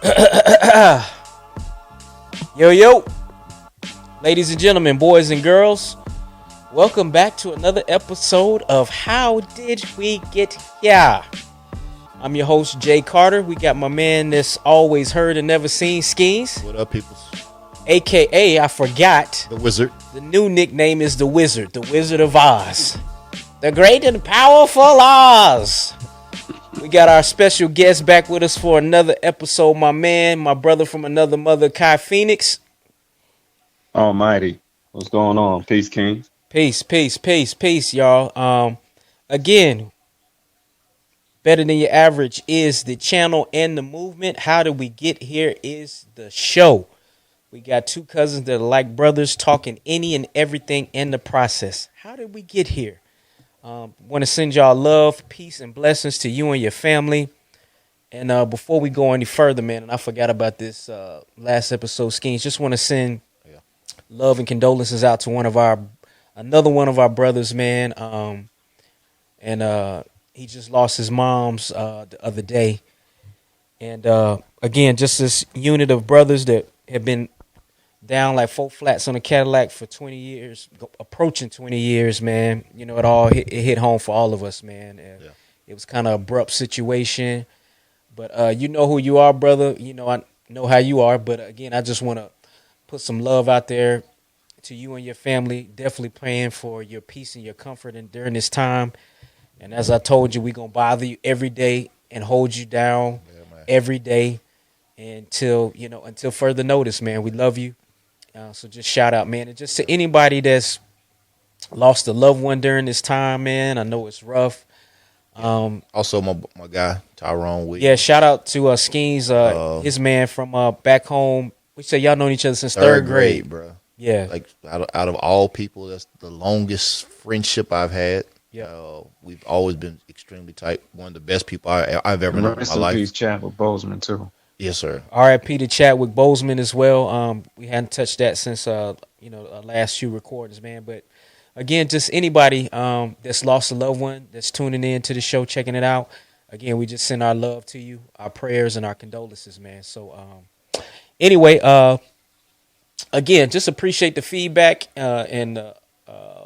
Yo, yo, ladies and gentlemen, boys and girls, welcome back to another episode of How Did We Get Here? I'm your host, Jay Carter. We got my man that's always heard and never seen, Skeens. What up, people? AKA, I forgot. The Wizard. The new nickname is the Wizard of Oz. The great and powerful Oz. We got our special guest back with us for another episode, my man, my brother from another mother, Kai Phoenix. Almighty. What's going on? Peace, King. Peace, y'all. Again, better than your average is the channel and the movement. How did we get here is the show. We got two cousins that are like brothers talking any and everything in the process. How did we get here? Want to send y'all love, peace, and blessings to you and your family. And before we go any further, man, and I forgot about this last episode, Skeens, just want to send love and condolences out to another one of our brothers, man. He just lost his mom's the other day. And again, just this unit of brothers that have been down like four flats on a Cadillac for 20 years, approaching 20 years, man. You know, it hit home for all of us, man. And it was kind of abrupt situation. But you know who you are, brother. You know, I know how you are. But again, I just want to put some love out there to you and your family. Definitely praying for your peace and your comfort during this time. And as I told you, we're going to bother you every day and hold you down every day until further notice, man. We love you. So just shout out, man. And just to anybody that's lost a loved one during this time, man. I know it's rough. Also, my guy, Tyrone Williams. Yeah, shout out to Skeens, his man from back home. We say y'all known each other since third grade, bro. Yeah. Like, out of all people, that's the longest friendship I've had. Yeah. We've always been extremely tight. One of the best people I've ever known in my life. Peace, Chadwick Boseman, too. Yes, sir. R.I.P. to Chadwick Boseman as well. We hadn't touched that since last few recordings, man. But again, just anybody that's lost a loved one that's tuning in to the show, checking it out. Again, we just send our love to you, our prayers and our condolences, man. So anyway, again, just appreciate the feedback and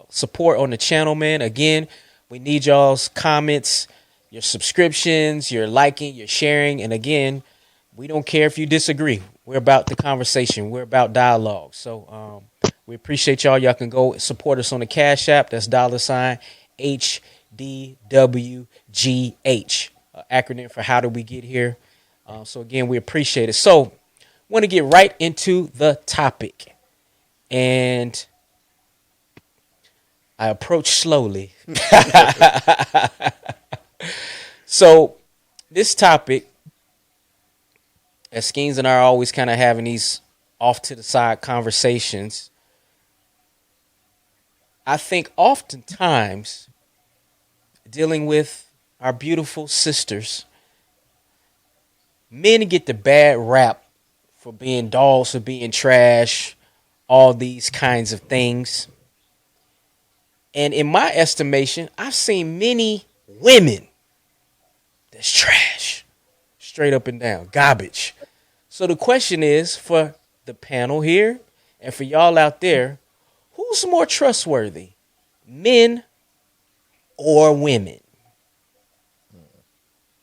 support on the channel, man. Again, we need y'all's comments, your subscriptions, your liking, your sharing, and again, we don't care if you disagree. We're about the conversation. We're about dialogue. So we appreciate y'all. Y'all can go support us on the Cash App. That's $HDWGH, acronym for How Did We Get Here. So again, we appreciate it. So want to get right into the topic. And I approach slowly. So this topic, as Skeens and I are always kind of having these off to the side conversations, I think oftentimes dealing with our beautiful sisters, men get the bad rap for being dogs, for being trash, all these kinds of things. And in my estimation, I've seen many women that's trash, straight up and down, garbage. So the question is for the panel here and for y'all out there, who's more trustworthy, men or women?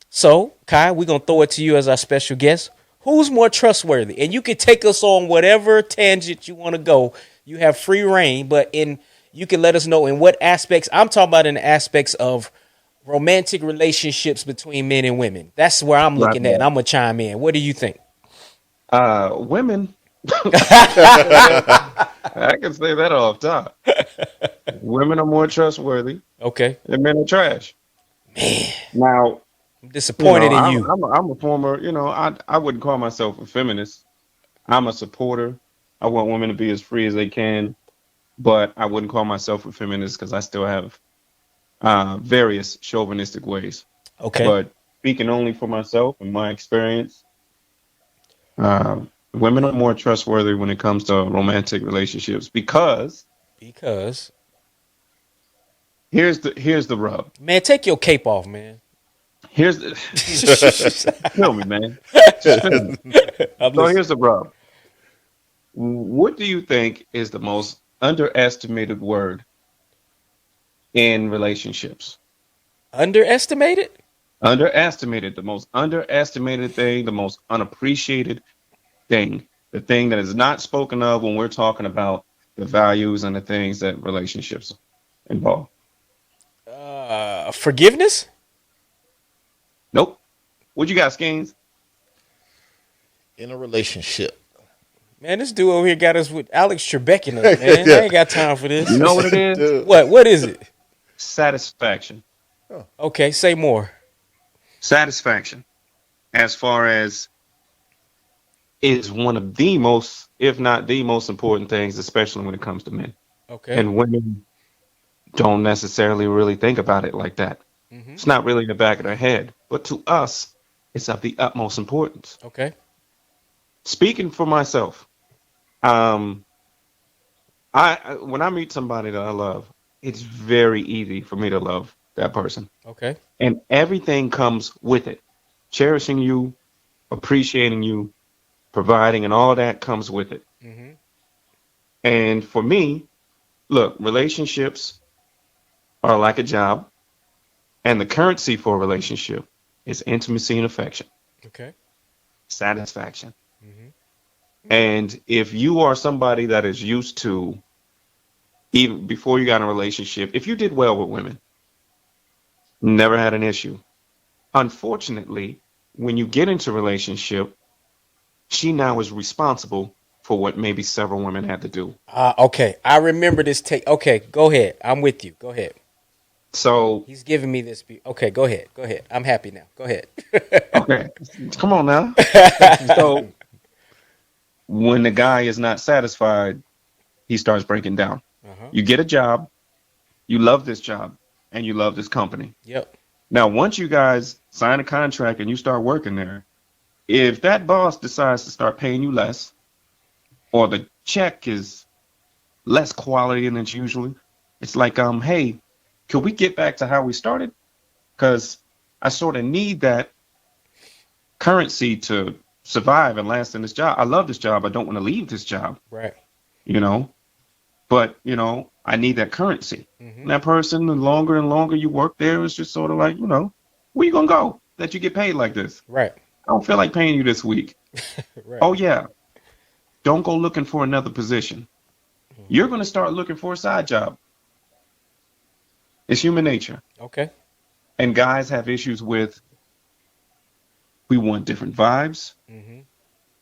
So, Kai, we're going to throw it to you as our special guest. Who's more trustworthy? And you can take us on whatever tangent you want to go. You have free reign, but you can let us know in what aspects. I'm talking about in the aspects of romantic relationships between men and women. That's where I'm looking at. And I'm going to chime in. What do you think? Women. I can say that off top. Women are more trustworthy. Okay. And men are trash. Man. Now, I'm disappointed in you. I'm a former, I wouldn't call myself a feminist. I'm a supporter. I want women to be as free as they can. But I wouldn't call myself a feminist because I still have various chauvinistic ways. Okay. But speaking only for myself and my experience, women are more trustworthy when it comes to romantic relationships because here's the rub. Man, take your cape off, man. Here's the feel me, man. Just feel me. I'm So listening. here's the rub. What do you think is the most underestimated word in relationships? Underestimated? Underestimated, the most underestimated thing, the most unappreciated thing, the thing that is not spoken of when we're talking about the values and the things that relationships involve. Forgiveness? Nope. What you got, Skeens? In a relationship. Man, this dude over here got us with Alex Trebek in us, man. I Yeah. ain't got time for You this. know what it is? Dude. What is it? Satisfaction. Oh, Okay, say more. Satisfaction, as far as is one of the most, if not the most important things, especially when it comes to men. Okay. And women don't necessarily really think about it like that. Hmm. It's not really in the back of their head. But to us, it's of the utmost importance. Okay. Speaking for myself, um, when I meet somebody that I love, it's very easy for me to love that person. Okay. And everything comes with it. Cherishing you, appreciating you, providing, and all that comes with it. Hmm. And for me, look, relationships are like a job, and the currency for a relationship is intimacy and affection, Okay. satisfaction. Hmm. And if you are somebody that is used to, even before you got in a relationship, if you did well with women, never had an issue. Unfortunately, when you get into a relationship, she now is responsible for what maybe several women had to do. Okay. I remember this take. Okay, go ahead. I'm with you. Go ahead. So, He's giving me this. Okay, go ahead. Go ahead. I'm happy now. Go ahead. okay, come on now. So, when the guy is not satisfied, he starts breaking down. Uh-huh. You get a job, you love this job, and you love this company. Yep. Now, once you guys sign a contract and you start working there, if that boss decides to start paying you less, or the check is less quality than it's usually, it's like, hey, could we get back to how we started? Because I sort of need that currency to survive and last in this job. I love this job. I don't want to leave this job, Right. you know, but, I need that currency. Hmm. And that person, the longer and longer you work there, it's just sort of like, where you going to go that you get paid like this? Right. I don't feel like paying you this week. Right. Oh, yeah. Don't go looking for another position. Hmm. You're going to start looking for a side job. It's human nature. Okay. And guys have issues with, we want different vibes. Hmm.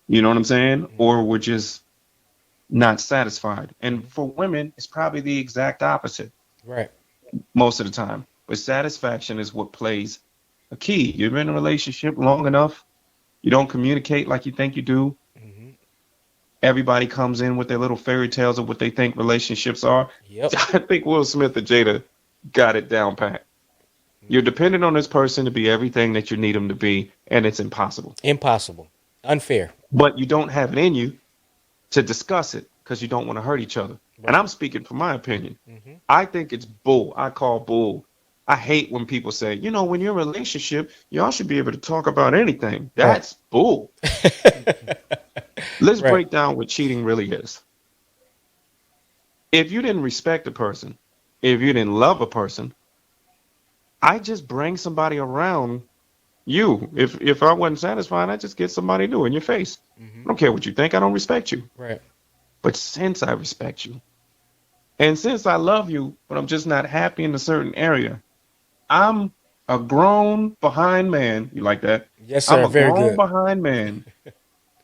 You know what I'm saying? Hmm. Or we're just not satisfied. And Hmm. for women, it's probably the exact opposite Right. most of the time. But satisfaction is what plays a key. You're in a relationship long enough, you don't communicate like you think you do. Hmm. Everybody comes in with their little fairy tales of what they think relationships are. Yep. I think Will Smith and Jada got it down pat. You're Hmm. dependent on this person to be everything that you need them to be, and it's impossible. Impossible. Unfair. But you don't have it in you to discuss it because you don't want to hurt each other. And Right. I'm speaking from my opinion. Hmm. I think it's bull. I call bull. I hate when people say, when you're in a relationship, y'all should be able to talk about anything. Right. That's bull. Let's Right. break down what cheating really is. If you didn't respect a person, if you didn't love a person, I just bring somebody around you. If I wasn't satisfied, I just get somebody new in your face. Hmm. I don't care what you think. I don't respect you. Right. But since I respect you, and since I love you, but I'm just not happy in a certain area, I'm a grown behind man. You like that? Yes, I'm sir. a Very grown good. behind man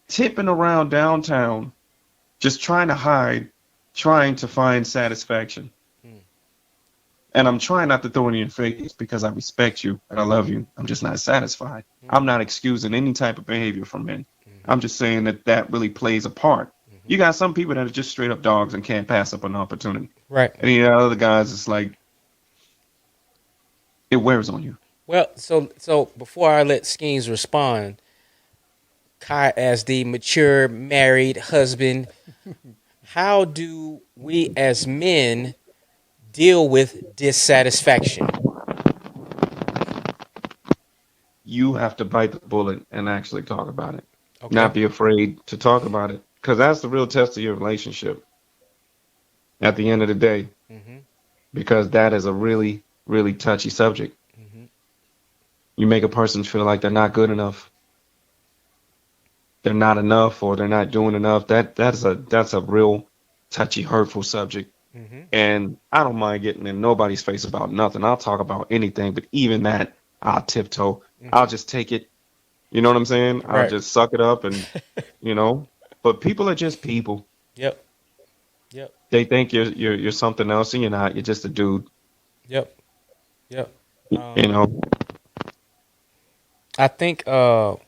tipping around downtown, just trying to hide, trying to find satisfaction. Mm. And I'm trying not to throw it in your face because I respect you and I love you. I'm just not satisfied. I'm Mm. not excusing any type of behavior from men. Hmm. I'm just saying that that really plays a part. Hmm. You got some people that are just straight up dogs and can't pass up an opportunity. Right. And you got other guys, it's like, it wears on you. Well, so before I let Skeens respond, Kai, as the mature married husband, how do we as men deal with dissatisfaction? you have to bite the bullet and actually talk about it. Okay. Not be afraid to talk about it. Because that's the real test of your relationship at the end of the day. Mm-hmm. Because that is a really, really touchy subject. Mm-hmm. You make a person feel like they're not good enough, they're not enough, or they're not doing enough. That's a real touchy, hurtful subject. Mm-hmm. And I don't mind getting in nobody's face about nothing. I'll talk about anything, but even that, I'll tiptoe. I'll Mm-hmm. just take it. You know what I'm saying? I'll Right. just suck it up and, you know. But people are just people. Yep. Yep. They think you're something else, and you're not. You're just a dude. Yep. Yep. You know. I think a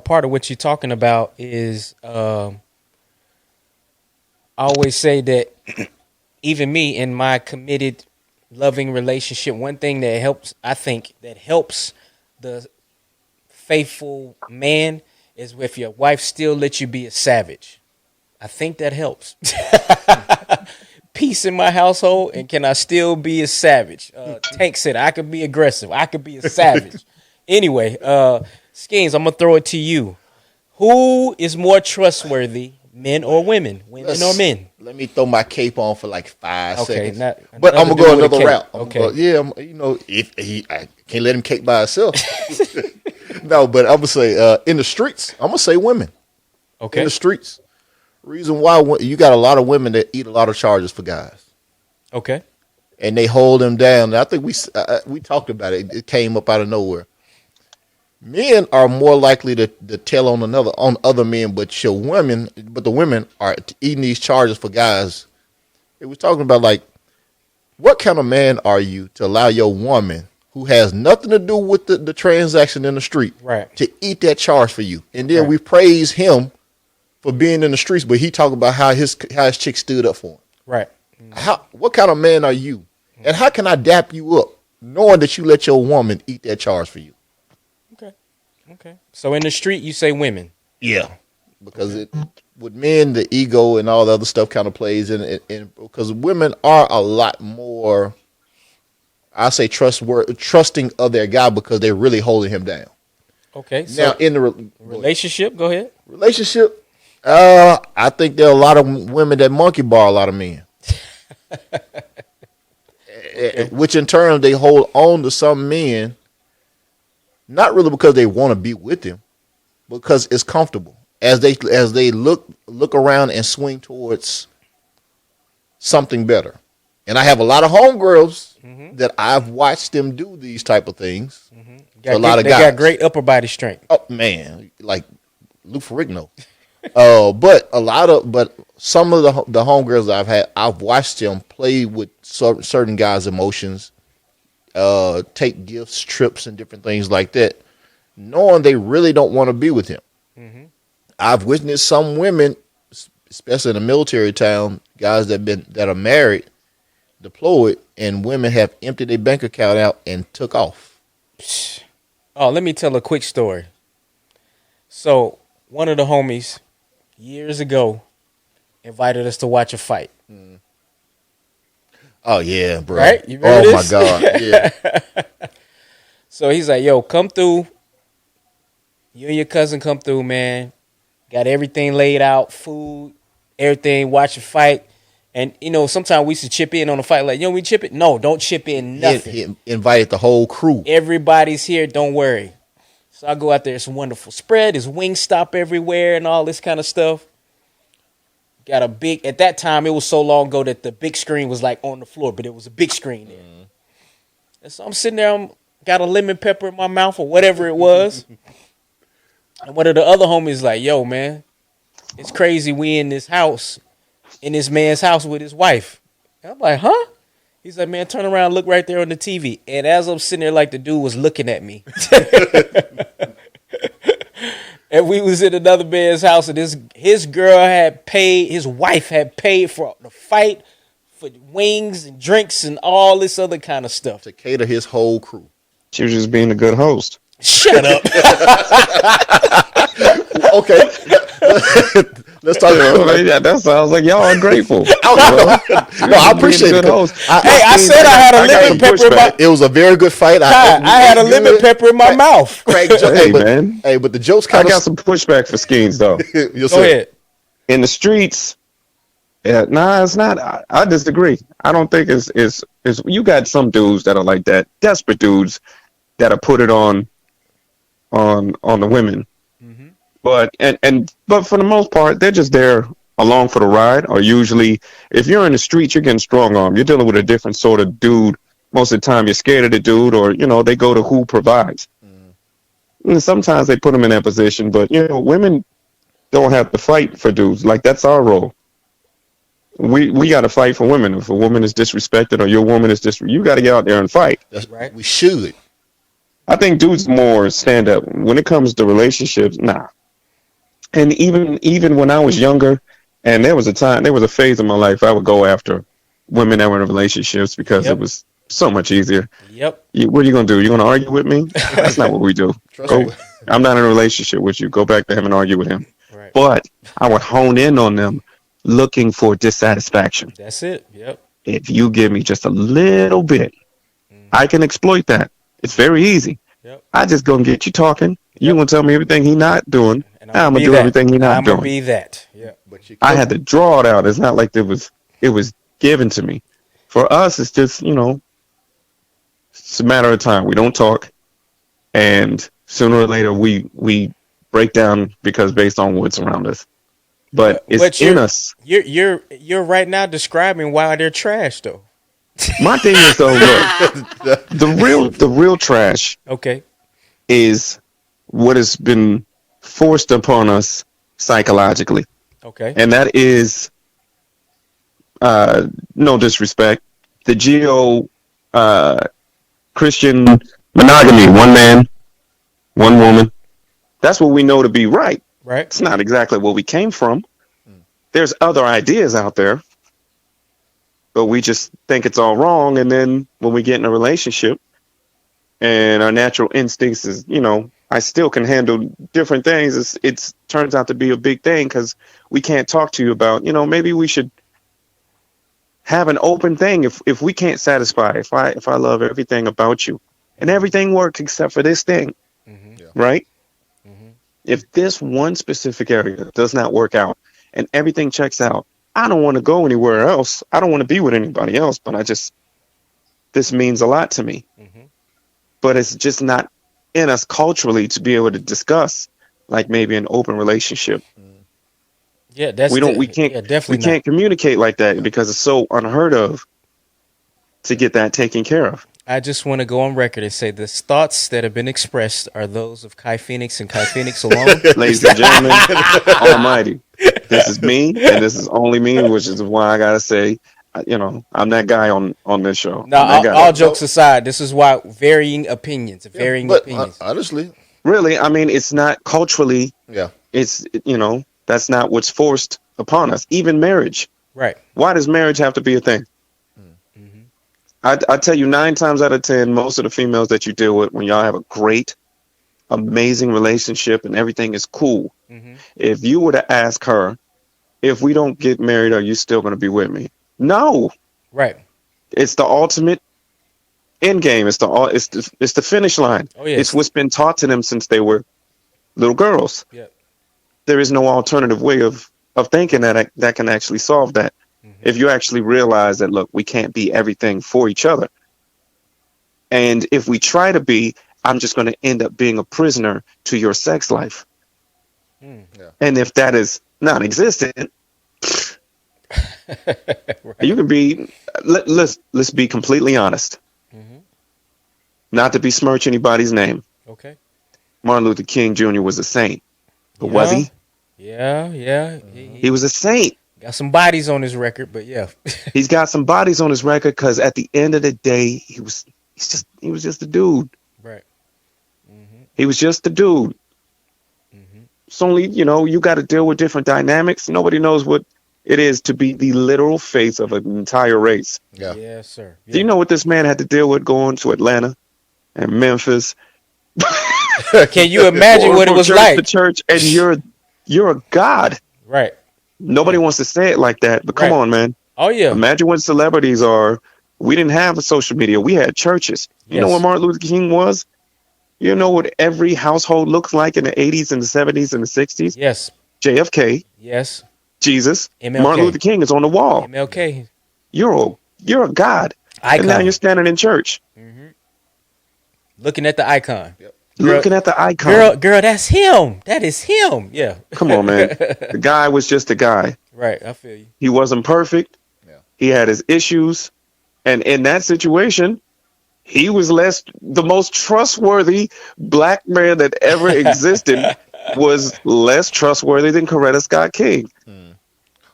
part of what you're talking about is I always say that even me in my committed, loving relationship, one thing that helps, I think, that helps the faithful man is if your wife still lets you be a savage. I think that helps. Peace in my household, and can I still be a savage? Tank said I could be aggressive. I could be a savage. Anyway, Skeens, I'm gonna throw it to you. Who is more trustworthy, men or women? Women or men? Let me throw my cape on for like 5 Okay, seconds. not- But I'm nothing gonna to do go with a another cape. route. Okay. You know, if I can't let him cape by himself. No, but I'm gonna say in the streets. I'm gonna say women Okay. in the streets. Reason why you got a lot of women that eat a lot of charges for guys, Okay. and they hold them down. And I think we talked about it. It came up out of nowhere. Men are more likely to tell on other men, but the women are eating these charges for guys. It was talking about like, what kind of man are you to allow your woman who has nothing to do with the transaction in the street Right. to eat that charge for you? And then Right. we praise him for being in the streets, but he talk about how his chick stood up for him. Right. What kind of man are you? And how can I dap you up knowing that you let your woman eat that charge for you? Okay. Okay. So in the street, you say women. Yeah, because with men, the ego and all the other stuff kind of plays in it, and because women are a lot more, I say, trusting of their guy because they're really holding him down. Okay. So Now in the relationship, go ahead. relationship, I think there are a lot of women that monkey bar a lot of men, which in turn they hold on to some men, not really because they want to be with them, because it's comfortable as they look around and swing towards something better. And I have a lot of homegirls that I've watched them do these type of things. To a lot of They guys. got great upper body strength. Oh man, like Lou Ferrigno. But some of the homegirls I've watched them play with certain guys' emotions, take gifts, trips, and different things like that, knowing they really don't want to be with him. Mm-hmm. I've witnessed some women, especially in a military town, guys that are married, deployed, and women have emptied their bank account out and took off. Oh, let me tell a quick story. So one of the homies years ago invited us to watch a fight. Oh yeah, bro. Right? You remember oh this? my God. Yeah. So he's like, yo, come through. You and your cousin come through, man. Got everything laid out, food, everything, watch a fight. And, you know, sometimes we used to chip in on a fight. Like, we chip it? No, don't chip in nothing. He invited the whole crew. Everybody's here. Don't worry. So I go out there. It's a wonderful spread. There's Wingstop everywhere and all this kind of stuff. Got a big, at that time, it was so long ago that the big screen was like on the floor, but it was a big screen there. And so I'm sitting there, got a lemon pepper in my mouth or whatever it was. And one of the other homies like, yo, man, it's crazy. We in this house, in this man's house with his wife. And I'm like, huh? He's like, man, turn around, look right there on the TV. And as I'm sitting there, like the dude was looking at me. And we was in another man's house, and his wife had paid for the fight, for wings and drinks and all this other kind of stuff. To cater his whole crew. She was just being a good host. Shut up. Okay. Let's talk about. Yeah, that sounds like y'all ungrateful. No, I appreciate it. Good host. Hey, I said I had a lemon pepper in my. It was a very good fight. I had a lemon pepper in my mouth. Craig, Hey, man. Hey, but the jokes I kind of. got some pushback for Skeens though. Go ahead. In the streets, yeah, nah, it's not. I disagree. I don't think it's. You got some dudes that are like that, desperate dudes that'll put it on the women. Mm-hmm. But for the most part, they're just there along for the ride. Or usually, if you're in the streets, you're getting strong armed. You're dealing with a different sort of dude. Most of the time, you're scared of the dude, or they go to who provides. And sometimes they put them in that position, but women don't have to fight for dudes. Like, that's our role. We got to fight for women. If a woman is disrespected or your woman is you got to get out there and fight. That's right. We should. I think dudes more stand up when it comes to relationships. Nah. And even when I was younger, and there was a phase in my life I would go after women that were in relationships because it was so much easier. Yep. What are you gonna do? You gonna argue with me? That's not what we do. I'm not in a relationship with you. Go back to him and argue with him. Right. But I would hone in on them, looking for dissatisfaction. That's it. Yep. If you give me just a little bit, I can exploit that. It's very easy. Yep. I just gonna get you talking. You gonna tell me everything he not doing. And I'm gonna do everything he not doing. I'm gonna be that. Yeah. But I had to draw it out. It's not like it was given to me. For us, it's just it's a matter of time. We don't talk, and sooner or later we break down because based on what's around us. But it's in us. You're right now describing why they're trash, though. My thing is though, look, the real trash. Okay. Is what has been forced upon us psychologically. Okay. And that is, no disrespect, the Christian monogamy, one man, one woman. That's what we know to be right. Right. It's not exactly what we came from. There's other ideas out there, but we just think it's all wrong. And then when we get in a relationship and our natural instincts is, I still can handle different things. It turns out to be a big thing because we can't talk to you about, maybe we should have an open thing. If we can't satisfy, if I love everything about you and everything works except for this thing, right? Mm-hmm. If this one specific area does not work out and everything checks out, I don't want to go anywhere else. I don't want to be with anybody else, but this means a lot to me. Mm-hmm. But it's just not in us culturally to be able to discuss like maybe an open relationship. Yeah, we can't communicate like that because it's so unheard of to get that taken care of. I just want to go on record and say the thoughts that have been expressed are those of Kai Phoenix and Kai Phoenix alone. Ladies and gentlemen, almighty, this is me and this is only me, which is why I gotta say, I'm that guy on this show. Now, all jokes aside, this is why varying opinions. Honestly, really, I mean, it's not culturally. Yeah, it's that's not what's forced upon us. Even marriage. Right. Why does marriage have to be a thing? Mm-hmm. I tell you, 9 times out of 10, most of the females that you deal with, when y'all have a great, amazing relationship and everything is cool, if you were to ask her, if we don't get married, are you still going to be with me? No. Right. It's the ultimate end game. It's the finish line. Oh, yes. It's what's been taught to them since they were little girls. Yeah. There is no alternative way of thinking that can actually solve that. If you actually realize that, look, we can't be everything for each other. And if we try to be, I'm just going to end up being a prisoner to your sex life. Yeah. And if that is non-existent, right. You can be, let's be completely honest. Not to besmirch anybody's name. Okay. Martin Luther King Jr. was a saint. But was he? Yeah. He was a saint. Got some bodies on his record, but yeah. He's got some bodies on his record because at the end of the day, he was just a dude. Right. He was just a dude. It's only, you got to deal with different dynamics. Nobody knows what it is to be the literal face of an entire race. Yeah. Yes, sir. Yeah. Do you know what this man had to deal with going to Atlanta and Memphis? Can you imagine what it was church like? to church, and you're a god. Right. Nobody Yeah. wants to say it like that, but come Right. on, man. Oh yeah. Imagine what celebrities are. We didn't have a social media. We had churches. You know what Yes. Martin Luther King was? You know what every household looked like in the 80s and the 70s and the 60s? Yes. JFK, Yes. Jesus, Martin MLK. Luther King is on the wall. MLK. You're a god. And now you're Icon. standing in church Looking at the icon. Yep. Girl, looking at the icon. girl, that's him. That is him. Yeah. Come on, man. The guy was just a guy. Right. I feel you. He wasn't perfect. Yeah. He had his issues. And in that situation, he was the most trustworthy black man that ever existed was less trustworthy than Coretta Scott King.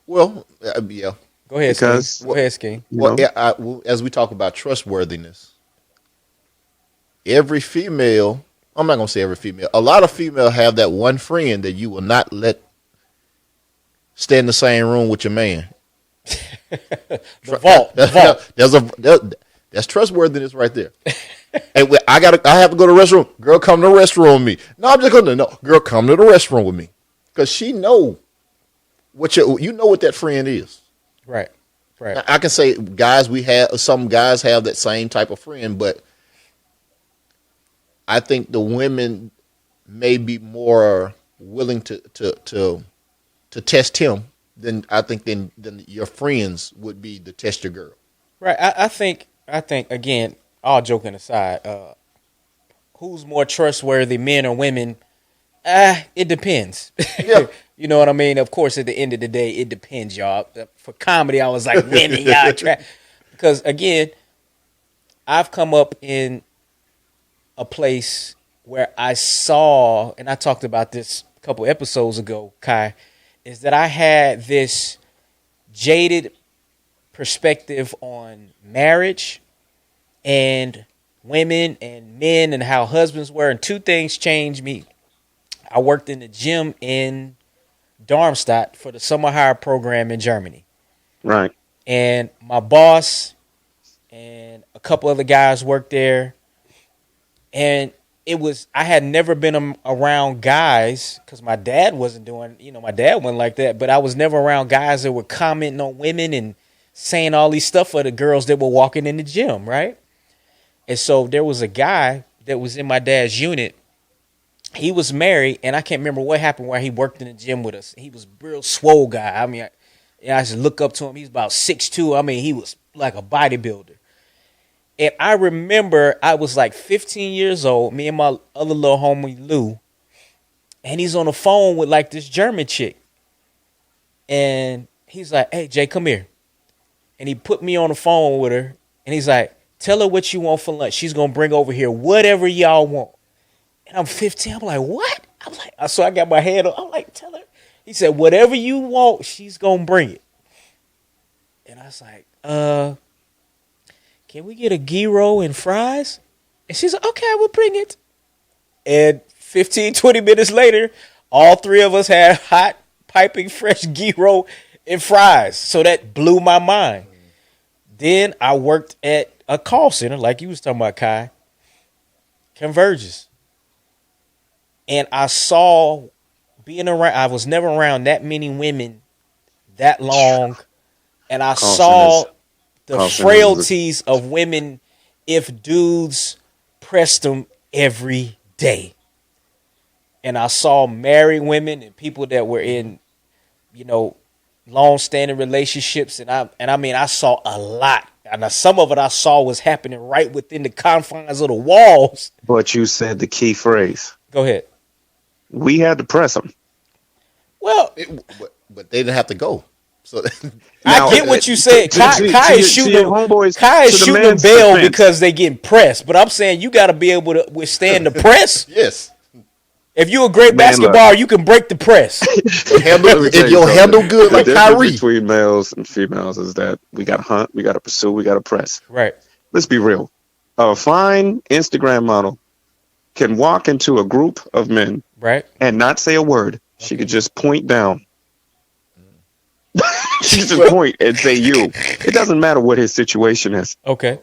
Well, yeah. Go ahead, Because- Skeens. Go ahead, Skeen. Well, know? as we talk about trustworthiness, every female, I'm not going to say every female, a lot of female have that one friend that you will not let stay in the same room with your man. The vault. The vault. That's trustworthiness right there. And I have to go to the restroom. Girl, come to the restroom with me. No, I'm just going to no. Girl, come to the restroom with me, because she know you know what that friend is. Right. Right. Now, I can say some guys have that same type of friend, but I think the women may be more willing to test him than your friends would be to test your girl. Right. I think again, all joking aside, who's more trustworthy, men or women? It depends. Yeah. You know what I mean? Of course, at the end of the day, it depends, y'all. For comedy, I was like, women, y'all because again, I've come up in a place where I saw, and I talked about this a couple episodes ago, Kai, is that I had this jaded perspective on marriage and women and men and how husbands were, and two things changed me. I worked in the gym in Darmstadt for the summer hire program in Germany. Right. And my boss and a couple other guys worked there. And I had never been around guys because my dad wasn't doing, my dad wasn't like that. But I was never around guys that were commenting on women and saying all these stuff for the girls that were walking in the gym, right? And so there was a guy that was in my dad's unit. He was married, and I can't remember what happened where he worked in the gym with us. He was a real swole guy. I mean, I just look up to him. He's about 6'2". I mean, he was like a bodybuilder. And I remember I was like 15 years old, me and my other little homie, Lou, and he's on the phone with like this German chick. And he's like, hey, Jay, come here. And he put me on the phone with her, and he's like, tell her what you want for lunch. She's going to bring over here whatever y'all want. And I'm 15. I'm like, what? I'm like, so I got my hand on. I'm like, tell her. He said, whatever you want, she's going to bring it. And I was like, can we get a gyro and fries? And she's like, okay, I will bring it. And 15, 20 minutes later, all three of us had hot, piping fresh gyro and fries. So that blew my mind. Then I worked at a call center, like you was talking about, Kai. Converges. And I saw I was never around that many women that long. And I saw the frailties of women if dudes pressed them every day. And I saw married women and people that were in, long-standing relationships. And I mean, I saw a lot. And some of it I saw was happening right within the confines of the walls. But you said the key phrase. Go ahead. We had to press them. Well, but they didn't have to go. So I get what you said. Kai is shooting them bail because they getting pressed. But I'm saying you got to be able to withstand the press. Yes. If you're a great basketball, you can break the press. If you'll handle good like Kyrie. The difference between males and females is that we got to hunt, we got to pursue, we got to press. Right. Let's be real. A fine Instagram model can walk into a group of men, right, and not say a word. Okay. She could just point down. She could just point and say you. It doesn't matter what his situation is. Okay.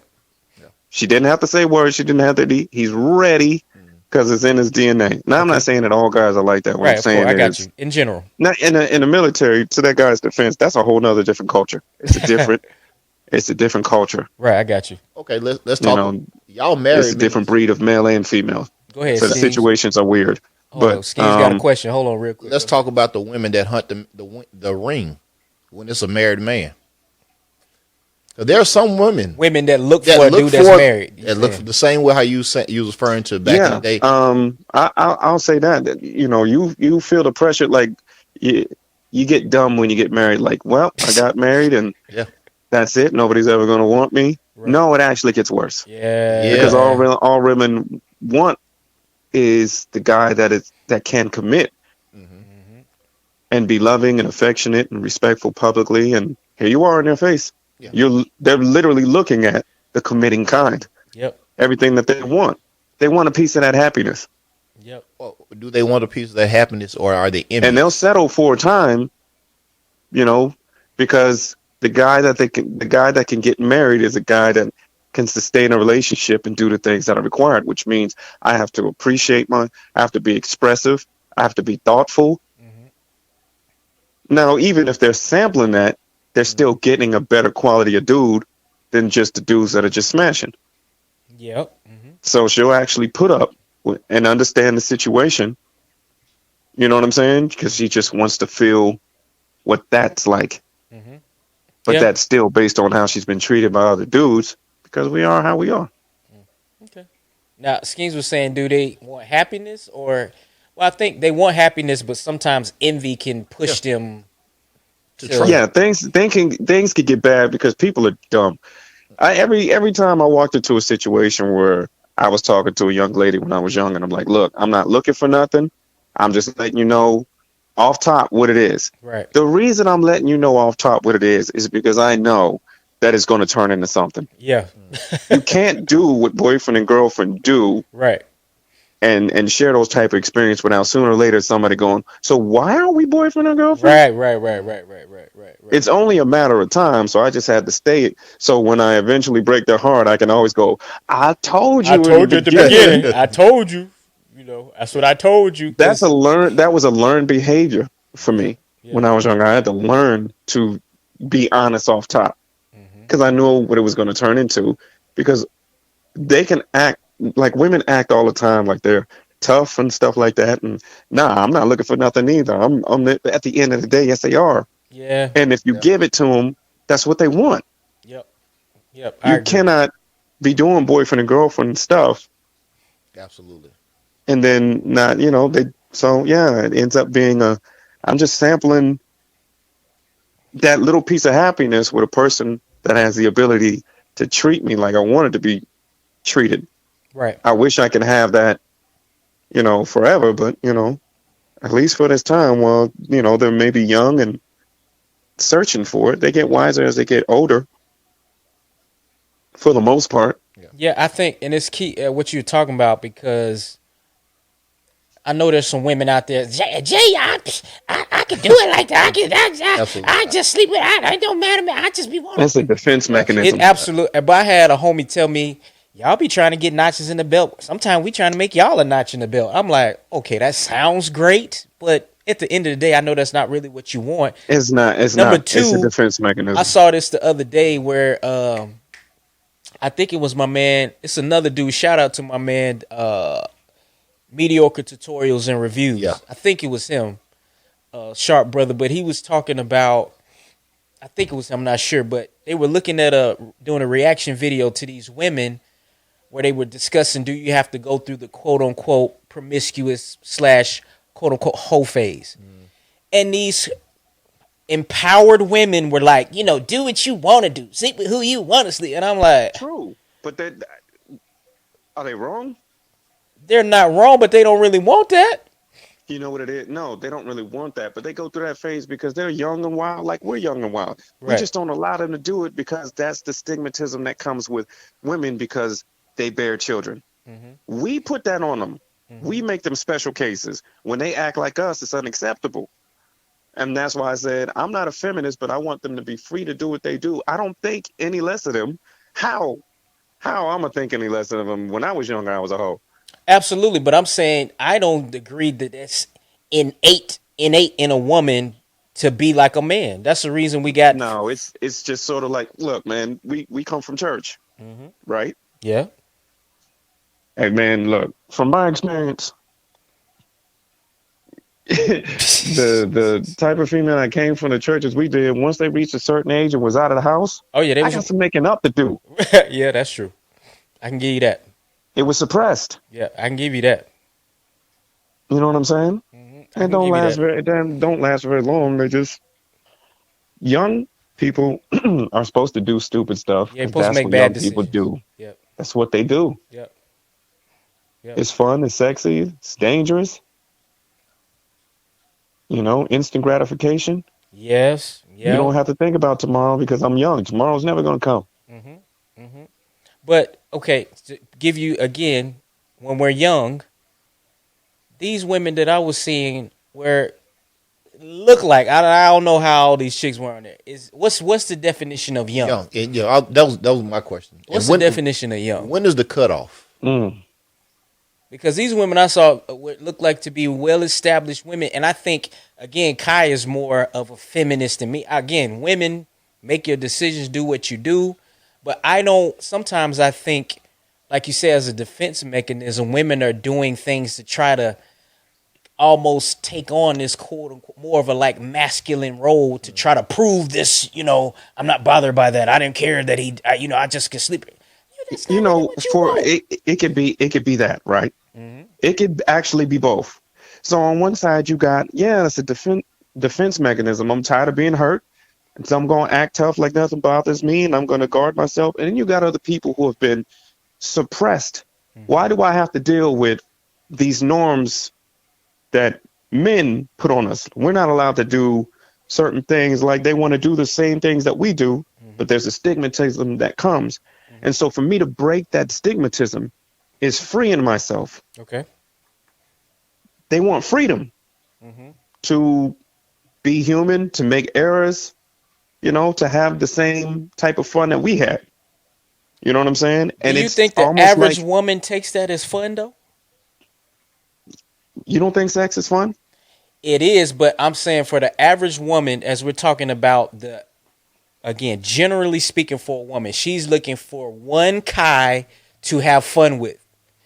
She didn't have to say words. She didn't have to. He's ready because it's in his DNA. Now, I'm Okay. not saying that all guys are like that. What I'm Right, of course. saying I got is, you. In general. not in the military. To that guy's defense, that's a whole nother different culture. It's a different culture. Right, I got you. Okay, let's You talk. know, Y'all it's married a men. different breed of male and female. Go ahead, So the Skeens. situations are weird. Hold But on. Skeens got a question. Hold on real quick. Let's talk about the women that hunt the ring when it's a married man. So there are some women Women that look that for a look dude that's for married. that look for the same way how you was referring to back in the yeah, day. I'll say that you know you feel the pressure like you you get dumb when you get married. Like, well, I got married and Yeah, that's it. Nobody's ever gonna want me. Right. No, it actually gets worse because yeah, all women want is the guy that can commit hmm Hmm. and be loving and affectionate and respectful publicly. And here you are in their face. yeah. They're literally looking at the committing kind. Yep. Everything that they want. They want a piece of that happiness. Yep. Well, do they want a piece of that happiness, or are they And they'll envious? settle for a time, you know, because the guy that can get married is a guy that can sustain a relationship and do the things that are required, which means I have to I have to be expressive, I have to be thoughtful. Hmm. Now, even if they're sampling that, they're still getting a better quality of dude than just the dudes that are just smashing. Yep. Hmm. So she'll actually put up and understand the situation. You know what I'm saying? Because she just wants to feel what that's like. Hmm. But Yeah. that's still based on how she's been treated by other dudes because we are how we are. Okay. Now, Skeens was saying, do they want happiness or? Well, I think they want happiness, but sometimes envy can Yeah, push them to to. try. Yeah, things could get bad because people are dumb. Every time I walked into a situation where I was talking to a young lady when I was young, and I'm like, look, I'm not looking for nothing. I'm just letting you know off top what it is. Right. The reason I'm letting you know off top what it is because I know that it's going to turn into something. Yeah. You can't do what boyfriend and girlfriend do Right. and share those type of experience without sooner or later somebody going, so why are we boyfriend and girlfriend? Right. Right. Right. Right. Right. Right. Right. Right. It's only a matter of time. So I just had to stay. So when I eventually break their heart, I can always go, I told I you in the told you at the beginning. beginning. I told you. You know, that's what I told you. Cause That was a learned behavior for yeah. me Yeah. when I was younger. I had to learn to be honest off top Hmm. because I knew what it was going to turn into because they can act like women act all the time like they're tough and stuff like that. And nah, I'm not looking for nothing either. At the end of the day, yes, they are. Yeah. And if you Yeah, give it to them, that's what they want. Yep. Yep. I You agree. cannot be doing boyfriend and girlfriend stuff absolutely. and then not, so yeah, it ends up being I'm just sampling that little piece of happiness with a person that has the ability to treat me like I wanted to be treated. Right. I wish I could have that, forever, but, at least for this time, while, they're maybe young and searching for it, they get wiser as they get older for the most part. Yeah, Yeah, I think, and it's key what you're talking about because I know there's some women out there. Jay, I can do it like that. absolutely, I just sleep with. It don't matter, man. I just be wanting. That's a defense It mechanism. absolutely. absolutely. But I had a homie tell me, y'all be trying to get notches in the belt. Sometimes we trying to make y'all a notch in the belt. I'm like, okay, that sounds great, but at the end of the day, I know that's not really what you want. It's Number not. It's a two, defense I mechanism. saw this the other day where I think it was my man. It's another dude. Shout out to my man, Mediocre Tutorials and Yeah, Reviews. I think it was him, Sharp Brother. But he was talking about. I think it was him. I'm not sure, but they were looking at doing a reaction video to these women where they were discussing: do you have to go through the quote unquote promiscuous slash quote unquote hoe phase? And these empowered women were like, do what you want to do, sleep with who you want to sleep. And I'm like, True, but are they wrong? they're not wrong, but they don't really want that. You know what it is? No, they don't really want that, but they go through that phase because they're young and wild, like we're young and wild. We Right. just don't allow them to do it because that's the stigmatism that comes with women because they bear children. Hmm. We put that on them. Hmm. We make them special cases. When they act like us, it's unacceptable. And that's why I said I'm not a feminist, but I want them to be free to do what they do. I don't think any less of them. How? How I'm gonna think any less of them? When I was younger, I was a hoe. Absolutely, but I'm saying I don't agree that that's innate in a woman to be like a man. That's the reason we got. No, it's just sort of like, look, man, we come from church, right? Yeah. Hey, man, look, from my experience, the type of female that came from the churches we did, once they reached a certain age and was out of the house, Oh yeah, they I was. got some making up to do. Yeah, that's true. I can give you that. It was suppressed. Yeah, I can give you that. You know what I'm saying? I And can give you that. don't last very long. They just young people are supposed to do stupid stuff Yeah, you're because supposed to that's make what bad young people decisions. do. Yep. That's what they do. Yep. Yep. It's fun, it's sexy, it's dangerous. You know, instant gratification. Yes. You Yeah. don't have to think about tomorrow because I'm young. Tomorrow's never going to come. But okay, to give you again, when we're young, these women that I was seeing were look like I don't know how all these chicks were on there. Is what's the definition of young? Young. And, yeah, that was my question. What's And the definition of young? when is the cutoff? Mm. Because these women I saw would look like to be well-established women, and I think again, Kai is more of a feminist than me. Again, women make your decisions, do what you do, but I don't. Sometimes I think, like you say, as a defense mechanism, women are doing things to try to almost take on this quote unquote more of a like masculine role to try to prove this. I'm not bothered by that. I didn't care that I just can sleep. That's not You really know, what you for want. it could be that, right? It could actually be both. So on one side you got, yeah, it's a defense mechanism. I'm tired of being hurt. And so I'm going to act tough like nothing bothers me and I'm going to guard myself. And then you got other people who have been suppressed. Why do I have to deal with these norms that men put on us? We're not allowed to do certain things, like they want to do the same things that we do, but there's a stigmatism that comes. And so for me to break that stigmatism is freeing myself. Okay. They want freedom to be human, to make errors, to have the same type of fun that we had. You know what I'm saying? And Do you it's think the almost average like, woman takes that as fun though? you don't think sex is fun? It is, but I'm saying for the average woman, as we're talking about again, generally speaking, for a woman, she's looking for one Kai to have fun with.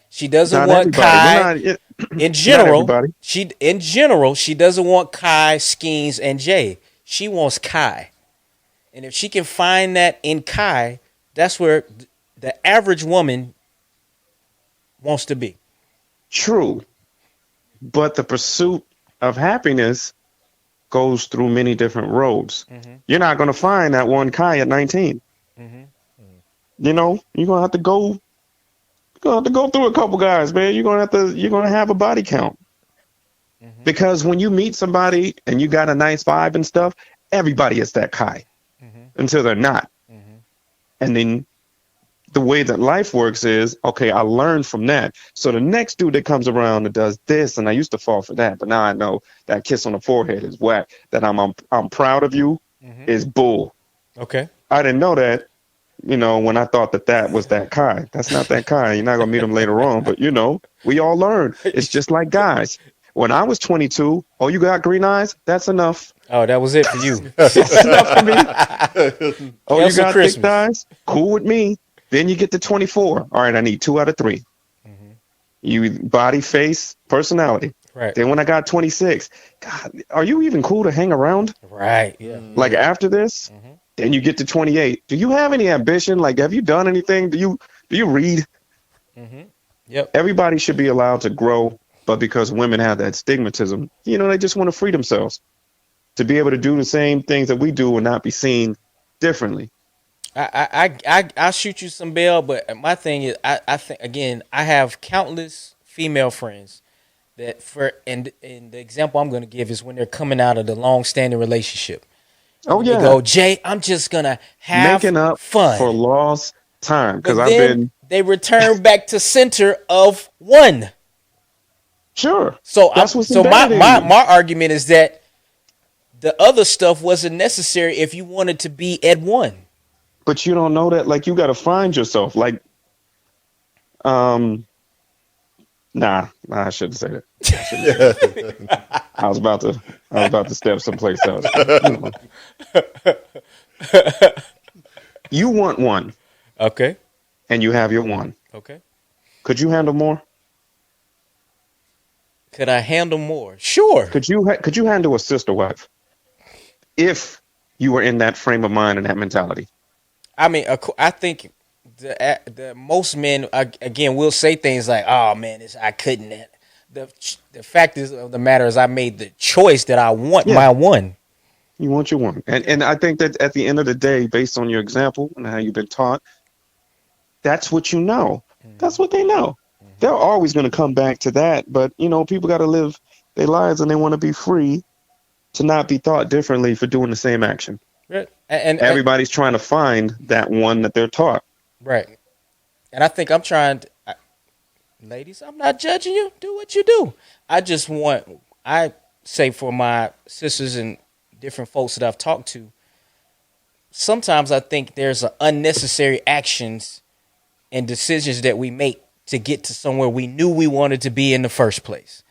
She doesn't Not want everybody. Kai in Not general. everybody. She doesn't want Kai, Skeens, and Jay. She wants Kai, and if she can find that in Kai, that's where the average woman wants to be. True. But the pursuit of happiness goes through many different roads. You're not going to find that one Kai at 19. You're going to have to go through a couple guys, man. You're going to have a body count. Because when you meet somebody and you got a nice vibe and stuff, everybody is that Kai until they're not. And then the way that life works is, okay, I learned from that. So the next dude that comes around that does this, and I used to fall for that, but now I know that kiss on the forehead is whack. That I'm proud of you is bull. Okay. I didn't know that, when I thought that was that Kai. That's not that Kai. You're not gonna meet him later on, but we all learn. It's just like guys. When I was 22, oh, you got green eyes? That's enough. Oh, that was it for you. That's enough for me. Oh, you Cancel got Christmas. thick thighs? Cool with me. Then you get to 24. All right, I need 2 out of 3. You body, face, personality. Right. Then when I got 26, God, are you even cool to hang around? Right. Yeah. Like after this, then you get to 28. Do you have any ambition? Like, have you done anything? Do you read? Yep. Everybody should be allowed to grow, but because women have that stigmatism, they just want to free themselves to be able to do the same things that we do and not be seen differently. I'll shoot you some bail, but my thing is, I think again, I have countless female friends that and the example I'm going to give is when they're coming out of the long-standing relationship. Oh They yeah, go, Jay, I'm just gonna have making up fun for lost time because But I've then been they return back to center of one. sure. So That's what's so embedded in you. my argument is that the other stuff wasn't necessary if you wanted to be at one. But you don't know that. Like you got to find yourself. Like, Nah, I shouldn't say that. I shouldn't say that. I was about to step someplace else, but you want one, Okay. and you have your one. Okay. Could you handle more? Could I handle more? Sure. Could you handle a sister wife if you were in that frame of mind and that mentality? I mean, I think the most men again will say things like, "Oh man, I couldn't." The the fact is of the matter is, I made the choice that I want Yeah, my one. you want your one, and I think that at the end of the day, based on your example and how you've been taught, that's what you know. That's what they know. They're always going to come back to that, but people got to live their lives, and they want to be free to not be thought differently for doing the same action. Right. And Everybody's trying to find that one that they're taught. right. And I think I'm trying to, ladies, I'm not judging you. Do what you do. I just want, I say for my sisters and different folks that I've talked to, sometimes I think there's unnecessary actions and decisions that we make to get to somewhere we knew we wanted to be in the first place.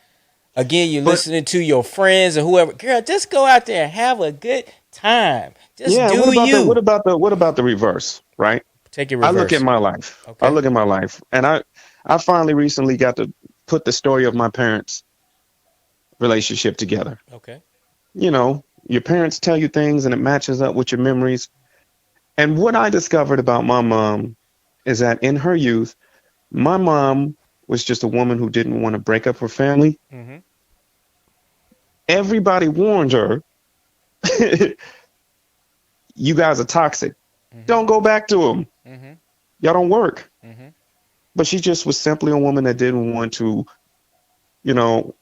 Again, you're But listening to your friends and whoever. Girl, just go out there and have a good time. Just yeah, do you. what about the reverse, right? Take it I look at reverse. my life. I Okay. look at my life, and I finally recently got to put the story of my parents' relationship together. Okay. Your parents tell you things and it matches up with your memories. And what I discovered about my mom is that in her youth, my mom was just a woman who didn't want to break up her family. Mm-hmm. Everybody warned her, you guys are toxic. Mm-hmm. Don't go back to them. Mm-hmm. Y'all don't work. Mm-hmm. But she just was simply a woman that didn't want to,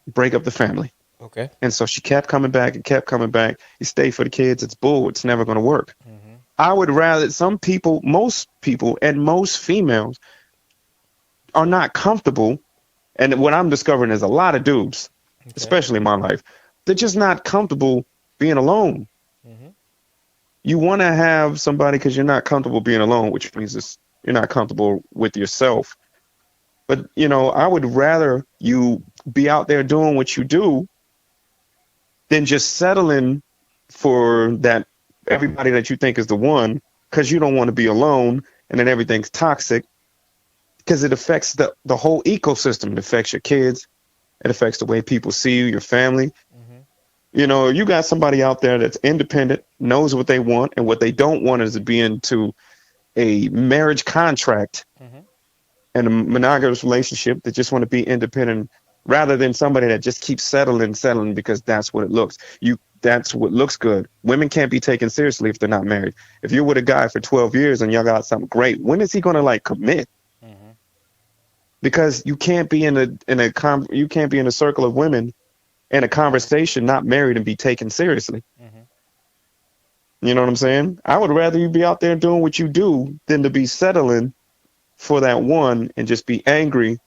break up the family. Okay. And so she kept coming back and kept coming back. You stay for the kids. It's bull. It's never going to work. Mm-hmm. I would rather most people, and most females are not comfortable. And what I'm discovering is a lot of dudes, Okay. especially in my life, they're just not comfortable being alone. Mm-hmm. You want to have somebody because you're not comfortable being alone, which means you're not comfortable with yourself. But, I would rather you be out there doing what you do than just settling for that everybody that you think is the one because you don't want to be alone and then everything's toxic because it affects the whole ecosystem. It affects your kids. It affects the way people see you, your family. Mm-hmm. You got somebody out there that's independent, knows what they want, and what they don't want is to be into a marriage contract Mm-hmm. and a monogamous relationship that just want to be independent rather than somebody that just keeps settling because that's what it looks. That's what looks good. Women can't be taken seriously if they're not married. If you're with a guy for 12 years and y'all got something great, when is he going to commit? Mm-hmm. Because you can't be you can't be in a circle of women in a conversation not married and be taken seriously. Mm-hmm. You know what I'm saying? I would rather you be out there doing what you do than to be settling for that one and just be angry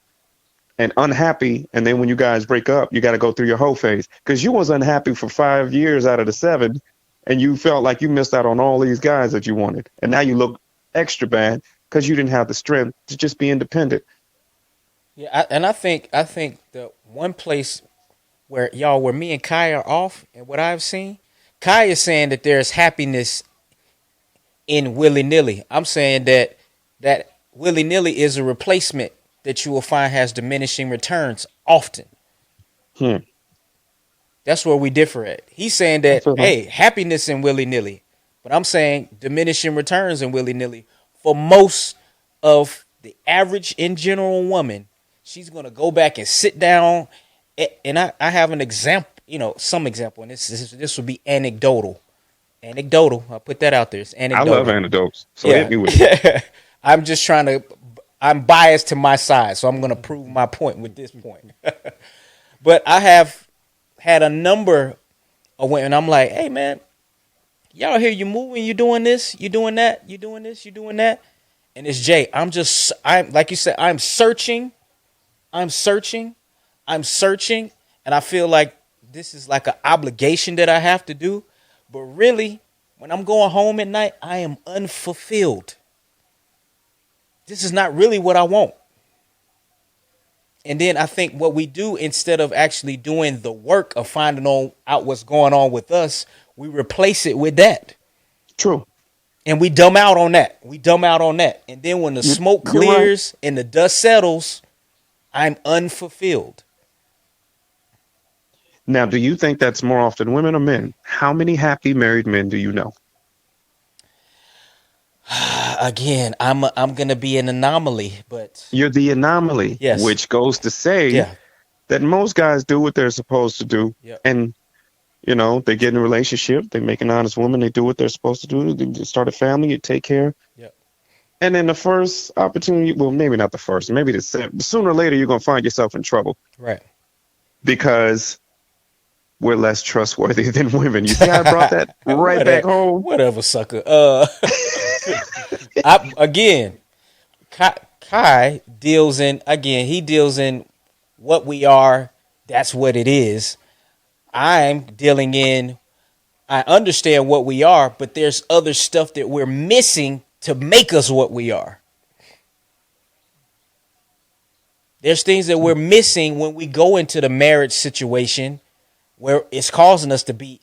and unhappy. And then when you guys break up, you got to go through your whole phase because you was unhappy for 5 years out of the 7, and you felt like you missed out on all these guys that you wanted. And now you look extra bad because you didn't have the strength to just be independent. Yeah, I think the one place where me and Kai are off, and what I've seen, Kai is saying that there's happiness in willy nilly. I'm saying that willy nilly is a replacement that you will find has diminishing returns often. Hmm. That's where we differ at. He's saying I that, feel that. hey, happiness in willy nilly, but I'm saying diminishing returns in willy nilly. For most of the average in general woman, she's gonna go back and sit down. And I have an example, some example, and this would be anecdotal. Anecdotal. I'll put that out there. It's I love anecdotal. anecdotes, so hit Yeah. me with it. I'm just trying to. I'm biased to my side, so I'm gonna prove my point with this point. But I have had a number of women. I'm like, hey man, y'all here? You moving? You doing this? You doing that? You doing this? You doing that? And it's Jay. I'm like you said. I'm searching. I'm searching. I'm searching, and I feel like this is like an obligation that I have to do. But really, when I'm going home at night, I am unfulfilled. This is not really what I want. And then I think what we do, instead of actually doing the work of finding out what's going on with us, we replace it with that. True. And we dumb out on that. And then when the smoke You're right. clears and the dust settles, I'm unfulfilled. Now, do you think that's more often women or men? How many happy married men do you know? Again, I'm going to be an anomaly, but You're the anomaly, yes. which goes to say Yeah. that most guys do what they're supposed to do. Yep. And, they get in a relationship, they make an honest woman, they do what they're supposed to do, they start a family, you take care. Yep. And then the first opportunity, well, maybe not the first, maybe the second, sooner or later you're going to find yourself in trouble. Right. Because we're less trustworthy than women. You see, I brought that right back home. Whatever, sucker. Kai deals in what we are. That's what it is. I'm dealing in, I understand what we are, but there's other stuff that we're missing to make us what we are. There's things that we're missing when we go into the marriage situation where it's causing us to be,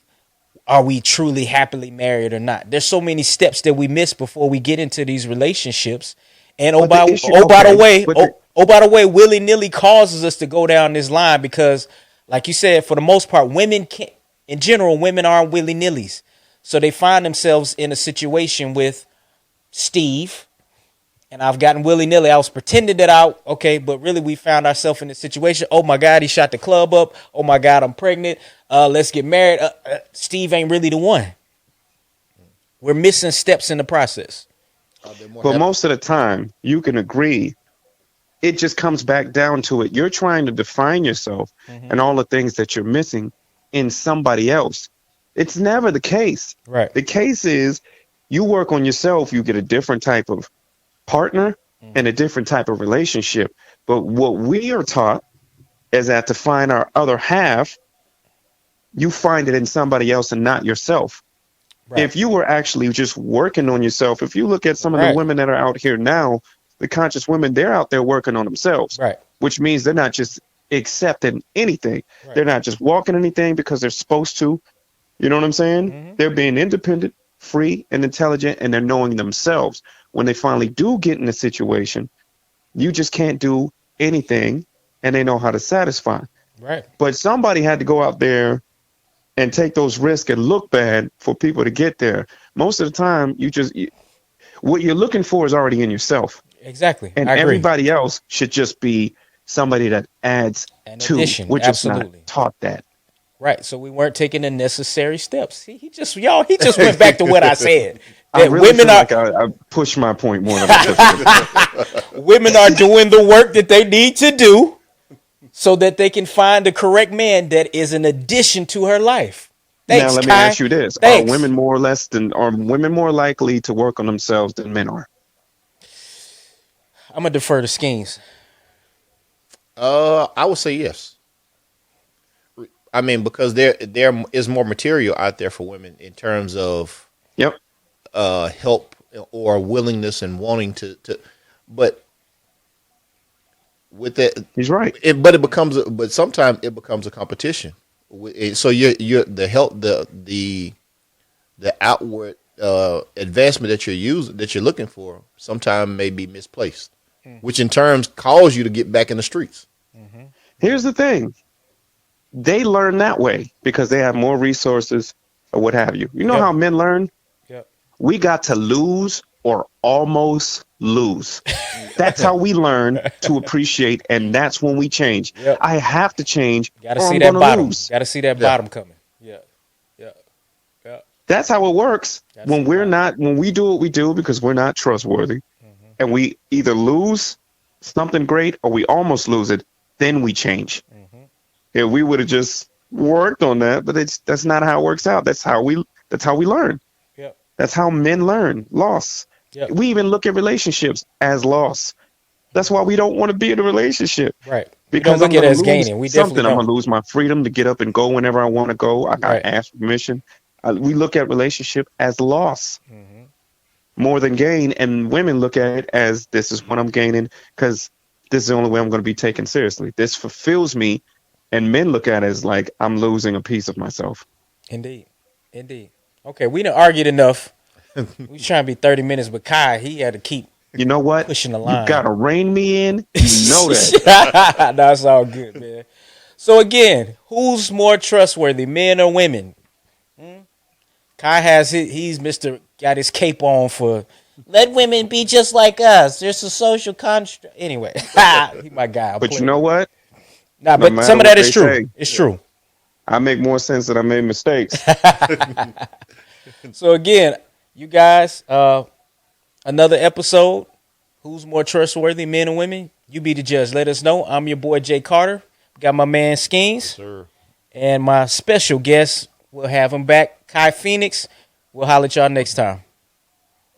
are we truly happily married or not? There's so many steps that we miss before we get into these relationships. And by the way, willy-nilly causes us to go down this line because, like you said, for the most part, women aren't willy-nillys. So they find themselves in a situation with Steve, and I've gotten willy-nilly. I was pretending but really we found ourselves in a situation. Oh my God, he shot the club up. Oh my God, I'm pregnant. Let's get married. Steve ain't really the one. We're missing steps in the process. But most of the time, you can agree, it just comes back down to it. You're trying to define yourself and all the things that you're missing in somebody else. It's never the case. Right. The case is you work on yourself, you get a different type of partner and a different type of relationship. But what we are taught is that to find our other half, you find it in somebody else and not yourself. Right. If you were actually just working on yourself, if you look at some of the women that are out here now, the conscious women, they're out there working on themselves, right? Which means they're not just accepting anything. Right. They're not just walking anything because they're supposed to. You know what I'm saying? They're being independent, free, and intelligent, and they're knowing themselves. When they finally do get in a situation, you just can't do anything, and they know how to satisfy. Right. But somebody had to go out there and take those risks and look bad for people to get there. Most of the time, what you're looking for is already in yourself. Exactly. And everybody else should just be somebody that adds to. We're just not taught that. Right. So we weren't taking the necessary steps. He just went back to what I said. I really feel like I pushed my point more than I pushed. Women are doing the work that they need to do so that they can find the correct man that is an addition to her life. Thanks, now let me ask you this: Are women more likely to work on themselves than men are? I'm gonna defer to Skeens. I would say yes. I mean, because there is more material out there for women in terms of help or willingness and wanting to. But with that, he's right. But sometimes it becomes a competition. So you're the help the outward advancement that you're looking for sometimes may be misplaced, which in turn cause you to get back in the streets. Here's the thing. They learn that way because they have more resources or what have you. You know how men learn? Yep. We got to lose or almost lose. That's how we learn to appreciate, and that's when we change. Yep. I have to change. Got to see that bottom. Got to see that bottom coming. Yeah. That's how it works. When we do what we do because we're not trustworthy, and we either lose something great or we almost lose it, then we change. If we would have just worked on that, but that's not how it works out. That's how we learn. Yep. That's how men learn. Loss. Yep. We even look at relationships as loss. That's why we don't want to be in a relationship. Right. Because we don't look at it as gaining. We definitely don't. I'm going to lose my freedom to get up and go whenever I want to go. I got to ask permission. We look at relationship as loss more than gain. And women look at it as this is what I'm gaining because this is the only way I'm going to be taken seriously. This fulfills me, and men look at it as like I'm losing a piece of myself. Indeed. Indeed. Okay, we done argued enough. We was trying to be 30 minutes, but Kai, he had to keep You know what? pushing the You line. gotta rein me in. You know that. That's all good, man. So again, who's more trustworthy, men or women? Kai has he's Mr. got his cape on for let women be just like us. There's a social construct. Anyway, he my guy. But you know what? Nah, No but matter some of what that is they true. say, It's true. I make more sense that I made mistakes. So again, you guys, another episode. Who's more trustworthy, men or women? You be the judge. Let us know. I'm your boy Jay Carter. Got my man Skeens. Sir. And my special guest, we'll have him back, Kai Phoenix. We'll holler at y'all next time.